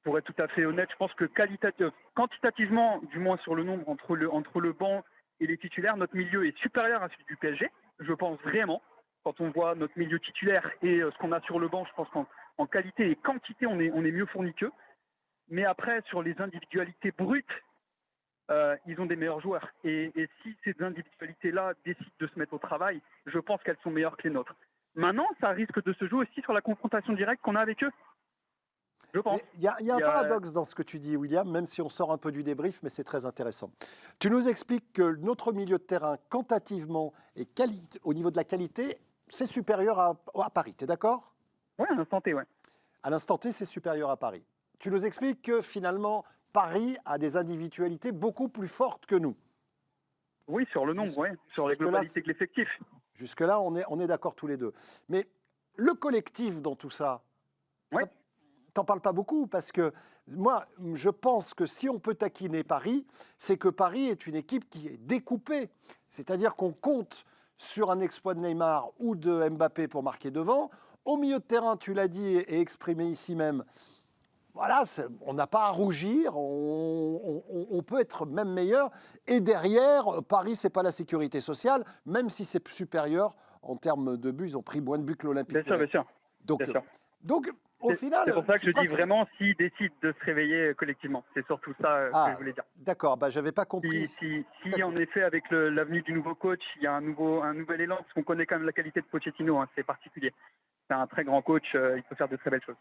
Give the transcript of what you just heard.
pour être tout à fait honnête, je pense que quantitativement, du moins sur le nombre entre le banc et les titulaires, notre milieu est supérieur à celui du PSG. Je pense vraiment. Quand on voit notre milieu titulaire et ce qu'on a sur le banc, je pense qu'en qualité et quantité, on est mieux fourni qu'eux. Mais après, sur les individualités brutes, ils ont des meilleurs joueurs. Et si ces individualités-là décident de se mettre au travail, je pense qu'elles sont meilleures que les nôtres. Maintenant, ça risque de se jouer aussi sur la confrontation directe qu'on a avec eux. Je pense. Il y a un paradoxe dans ce que tu dis, William, même si on sort un peu du débrief, mais c'est très intéressant. Tu nous expliques que notre milieu de terrain, quantitativement et au niveau de la qualité, c'est supérieur à Paris. Tu es d'accord? Oui, à l'instant T, ouais. À l'instant T, c'est supérieur à Paris. Tu nous expliques que finalement, Paris a des individualités beaucoup plus fortes que nous. Oui, sur le nombre, oui. Sur la globalité de l'effectif. Jusque-là, on est d'accord tous les deux. Mais le collectif dans tout ça, ouais. T'en parles pas beaucoup parce que moi, je pense que si on peut taquiner Paris, c'est que Paris est une équipe qui est découpée. C'est-à-dire qu'on compte sur un exploit de Neymar ou de Mbappé pour marquer devant. Au milieu de terrain, tu l'as dit et exprimé ici même, voilà, on n'a pas à rougir, on peut être même meilleur. Et derrière, Paris, ce n'est pas la sécurité sociale, même si c'est supérieur en termes de buts. Ils ont pris moins de buts que l'Olympique. Bien sûr. Donc, au final, c'est pour ça que je dis vraiment s'ils décident de se réveiller collectivement. C'est surtout ça que je voulais dire. D'accord, je n'avais pas compris. Si en effet, avec l'avenue du nouveau coach, il y a un nouvel élan, parce qu'on connaît quand même la qualité de Pochettino, hein, c'est particulier. C'est un très grand coach, il peut faire de très belles choses.